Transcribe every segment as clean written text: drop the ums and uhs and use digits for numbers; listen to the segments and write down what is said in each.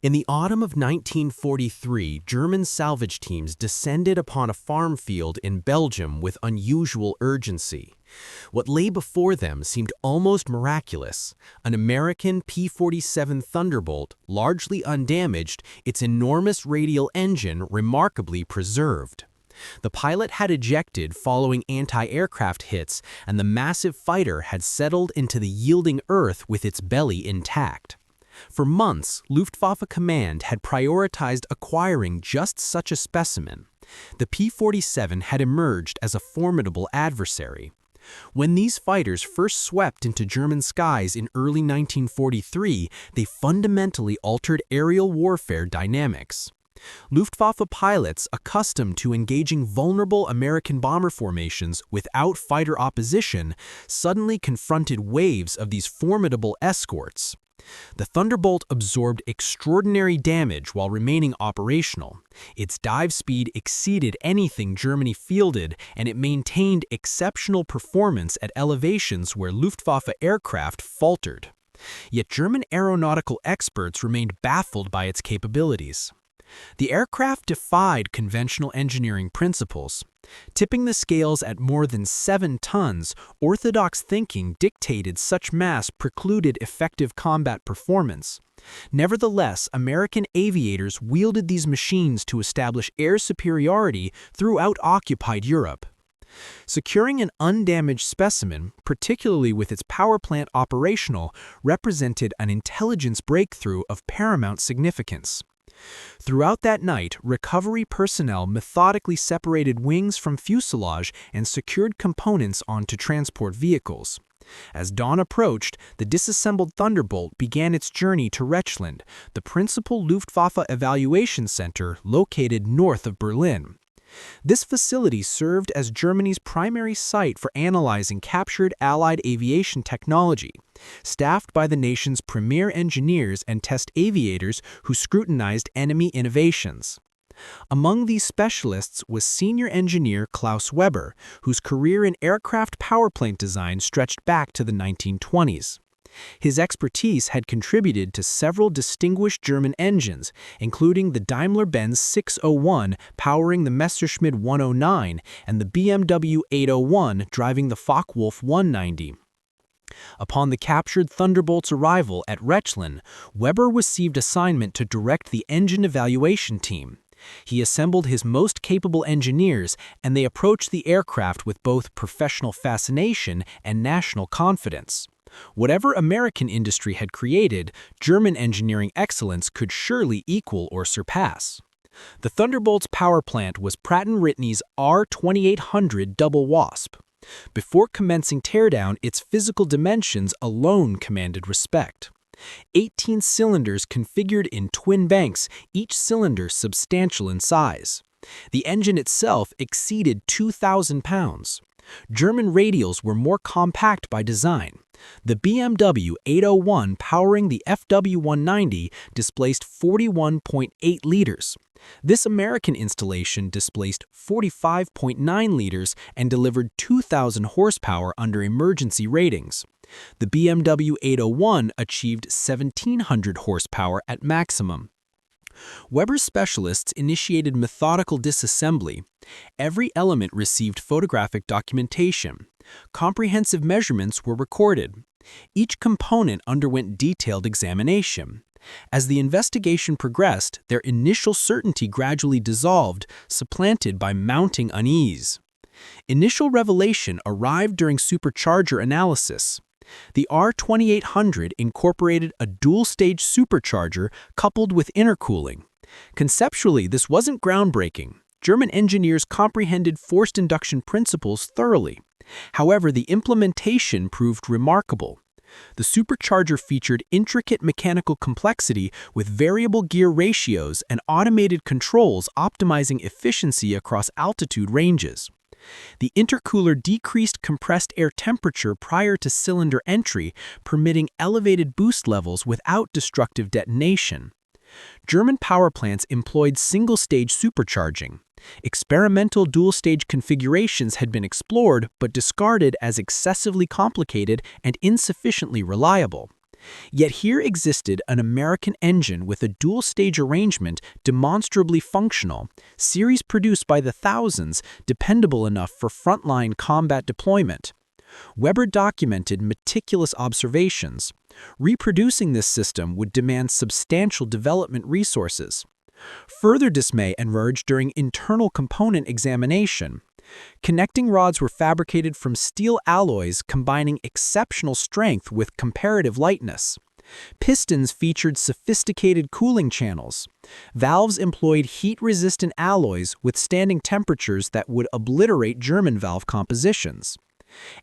In the autumn of 1943, German salvage teams descended upon a farm field in Belgium with unusual urgency. What lay before them seemed almost miraculous. An American P-47 Thunderbolt, largely undamaged, its enormous radial engine remarkably preserved. The pilot had ejected following anti-aircraft hits, and the massive fighter had settled into the yielding earth with its belly intact. For months, Luftwaffe Command had prioritized acquiring just such a specimen. The P-47 had emerged as a formidable adversary. When these fighters first swept into German skies in early 1943, they fundamentally altered aerial warfare dynamics. Luftwaffe pilots, accustomed to engaging vulnerable American bomber formations without fighter opposition, suddenly confronted waves of these formidable escorts. The Thunderbolt absorbed extraordinary damage while remaining operational. Its dive speed exceeded anything Germany fielded, and it maintained exceptional performance at elevations where Luftwaffe aircraft faltered. Yet German aeronautical experts remained baffled by its capabilities. The aircraft defied conventional engineering principles. Tipping the scales at more than 7 tons, orthodox thinking dictated such mass precluded effective combat performance. Nevertheless, American aviators wielded these machines to establish air superiority throughout occupied Europe. Securing an undamaged specimen, particularly with its power plant operational, represented an intelligence breakthrough of paramount significance. Throughout that night, recovery personnel methodically separated wings from fuselage and secured components onto transport vehicles. As dawn approached, the disassembled Thunderbolt began its journey to Rechland, the principal Luftwaffe evaluation center located north of Berlin. This facility served as Germany's primary site for analyzing captured Allied aviation technology, staffed by the nation's premier engineers and test aviators who scrutinized enemy innovations. Among these specialists was senior engineer Klaus Weber, whose career in aircraft powerplant design stretched back to the 1920s. His expertise had contributed to several distinguished German engines, including the Daimler-Benz 601 powering the Messerschmitt 109 and the BMW 801 driving the Focke-Wulf 190. Upon the captured Thunderbolt's arrival at Rechland, Weber received assignment to direct the engine evaluation team. He assembled his most capable engineers, and they approached the aircraft with both professional fascination and national confidence. Whatever American industry had created, German engineering excellence could surely equal or surpass. The Thunderbolt's power plant was Pratt & Whitney's R2800 Double Wasp. Before commencing teardown, its physical dimensions alone commanded respect. 18 cylinders configured in twin banks, each cylinder substantial in size. The engine itself exceeded 2,000 pounds. German radials were more compact by design. The BMW 801 powering the FW190 displaced 41.8 liters. This American installation displaced 45.9 liters and delivered 2,000 horsepower under emergency ratings. The BMW 801 achieved 1,700 horsepower at maximum. Weber's specialists initiated methodical disassembly. Every element received photographic documentation. Comprehensive measurements were recorded. Each component underwent detailed examination. As the investigation progressed, their initial certainty gradually dissolved, supplanted by mounting unease. Initial revelation arrived during supercharger analysis. The R2800 incorporated a dual-stage supercharger coupled with intercooling. Conceptually, this wasn't groundbreaking. German engineers comprehended forced induction principles thoroughly. However, the implementation proved remarkable. The supercharger featured intricate mechanical complexity with variable gear ratios and automated controls optimizing efficiency across altitude ranges. The intercooler decreased compressed air temperature prior to cylinder entry, permitting elevated boost levels without destructive detonation. German power plants employed single-stage supercharging. Experimental dual-stage configurations had been explored but discarded as excessively complicated and insufficiently reliable. Yet here existed an American engine with a dual-stage arrangement demonstrably functional, series produced by the thousands, dependable enough for frontline combat deployment. Weber documented meticulous observations. Reproducing this system would demand substantial development resources. Further dismay emerged during internal component examination. Connecting rods were fabricated from steel alloys combining exceptional strength with comparative lightness. Pistons featured sophisticated cooling channels. Valves employed heat-resistant alloys withstanding temperatures that would obliterate German valve compositions.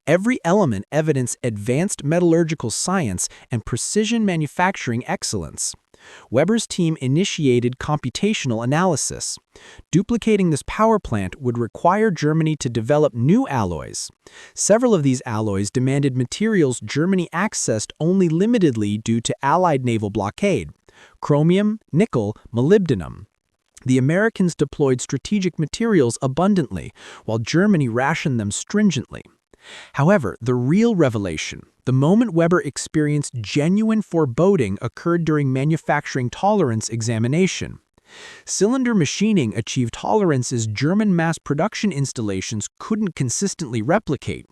Every element evidenced advanced metallurgical science and precision manufacturing excellence. Weber's team initiated computational analysis. Duplicating this power plant would require Germany to develop new alloys. Several of these alloys demanded materials Germany accessed only limitedly due to Allied naval blockade: chromium, nickel, molybdenum. The Americans deployed strategic materials abundantly, while Germany rationed them stringently. However, the real revelation, the moment Weber experienced genuine foreboding, occurred during manufacturing tolerance examination. Cylinder machining achieved tolerances German mass production installations couldn't consistently replicate.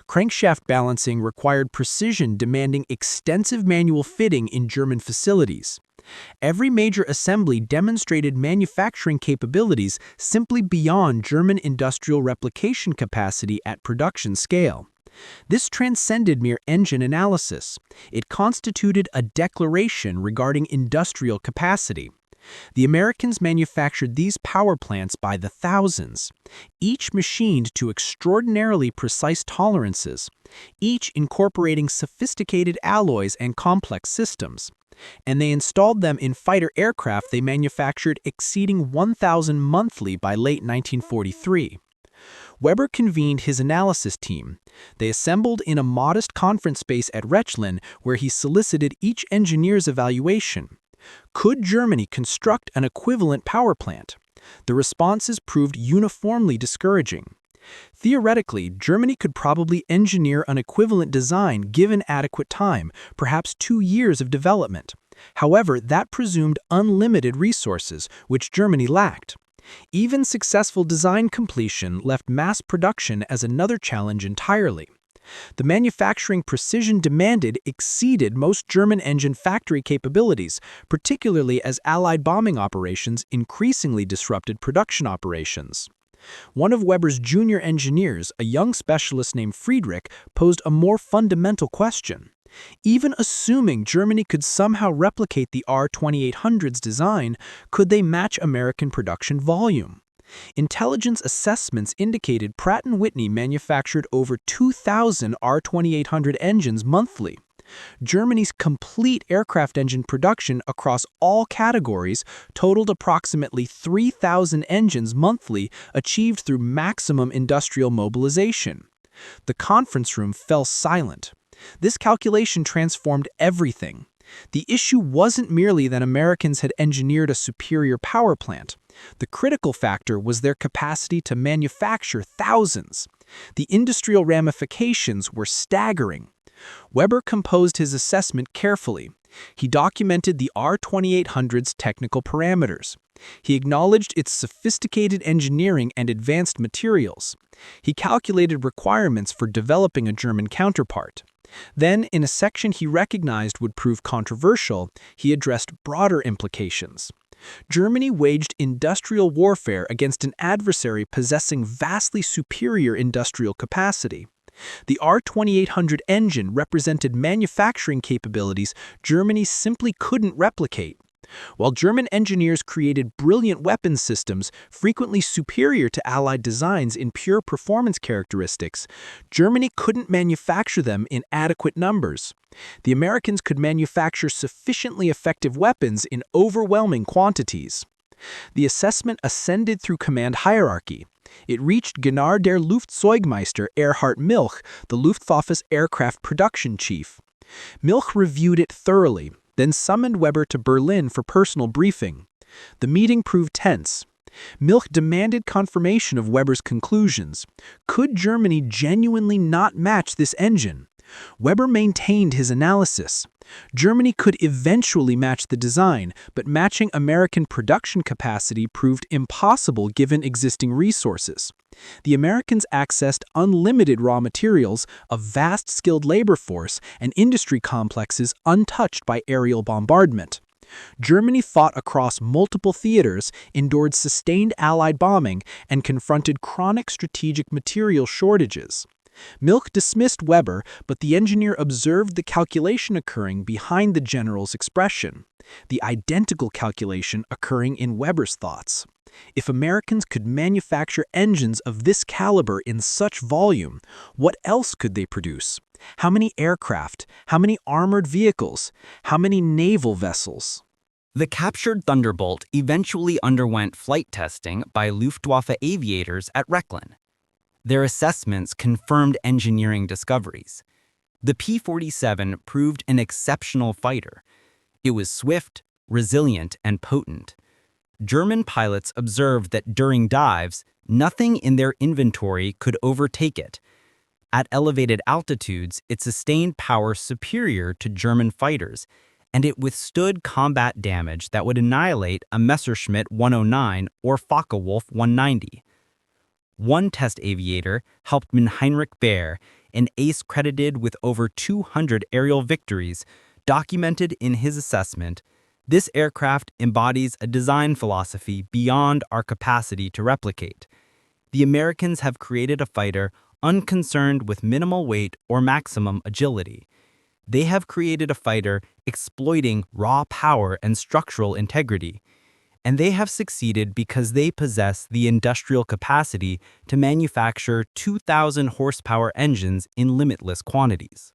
Crankshaft balancing required precision demanding extensive manual fitting in German facilities. Every major assembly demonstrated manufacturing capabilities simply beyond German industrial replication capacity at production scale. This transcended mere engine analysis. It constituted a declaration regarding industrial capacity. The Americans manufactured these power plants by the thousands, each machined to extraordinarily precise tolerances, each incorporating sophisticated alloys and complex systems. And they installed them in fighter aircraft they manufactured exceeding 1,000 monthly by late 1943. Weber convened his analysis team. They assembled in a modest conference space at Rechlin, where he solicited each engineer's evaluation. Could Germany construct an equivalent power plant? The responses proved uniformly discouraging. Theoretically, Germany could probably engineer an equivalent design given adequate time, perhaps 2 years of development. However, that presumed unlimited resources, which Germany lacked. Even successful design completion left mass production as another challenge entirely. The manufacturing precision demanded exceeded most German engine factory capabilities, particularly as Allied bombing operations increasingly disrupted production operations. One of Weber's junior engineers, a young specialist named Friedrich, posed a more fundamental question. Even assuming Germany could somehow replicate the R-2800's design, could they match American production volume? Intelligence assessments indicated Pratt & Whitney manufactured over 2,000 R-2800 engines monthly. Germany's complete aircraft engine production across all categories totaled approximately 3,000 engines monthly, achieved through maximum industrial mobilization. The conference room fell silent. This calculation transformed everything. The issue wasn't merely that Americans had engineered a superior power plant. The critical factor was their capacity to manufacture thousands. The industrial ramifications were staggering. Weber composed his assessment carefully. He documented the R-2800's technical parameters. He acknowledged its sophisticated engineering and advanced materials. He calculated requirements for developing a German counterpart. Then, in a section he recognized would prove controversial, he addressed broader implications. Germany waged industrial warfare against an adversary possessing vastly superior industrial capacity. The R-2800 engine represented manufacturing capabilities Germany simply couldn't replicate. While German engineers created brilliant weapons systems frequently superior to Allied designs in pure performance characteristics, Germany couldn't manufacture them in adequate numbers. The Americans could manufacture sufficiently effective weapons in overwhelming quantities. The assessment ascended through command hierarchy. It reached Gunnar der Luftzeugmeister Erhard Milch, the Luftwaffe's aircraft production chief. Milch reviewed it thoroughly, then summoned Weber to Berlin for personal briefing. The meeting proved tense. Milch demanded confirmation of Weber's conclusions. Could Germany genuinely not match this engine? Weber maintained his analysis. Germany could eventually match the design, but matching American production capacity proved impossible given existing resources. The Americans accessed unlimited raw materials, a vast skilled labor force, and industry complexes untouched by aerial bombardment. Germany fought across multiple theaters, endured sustained Allied bombing, and confronted chronic strategic material shortages. Milch dismissed Weber, but the engineer observed the calculation occurring behind the general's expression, the identical calculation occurring in Weber's thoughts. If Americans could manufacture engines of this caliber in such volume, what else could they produce? How many aircraft? How many armored vehicles? How many naval vessels? The captured Thunderbolt eventually underwent flight testing by Luftwaffe aviators at Rechlin. Their assessments confirmed engineering discoveries. The P-47 proved an exceptional fighter. It was swift, resilient, and potent. German pilots observed that during dives, nothing in their inventory could overtake it. At elevated altitudes, it sustained power superior to German fighters, and it withstood combat damage that would annihilate a Messerschmitt 109 or Focke-Wulf 190. One test aviator, Hauptmann Heinrich Baer, an ace credited with over 200 aerial victories, documented in his assessment, "This aircraft embodies a design philosophy beyond our capacity to replicate. The Americans have created a fighter unconcerned with minimal weight or maximum agility. They have created a fighter exploiting raw power and structural integrity. And they have succeeded because they possess the industrial capacity to manufacture 2,000 horsepower engines in limitless quantities."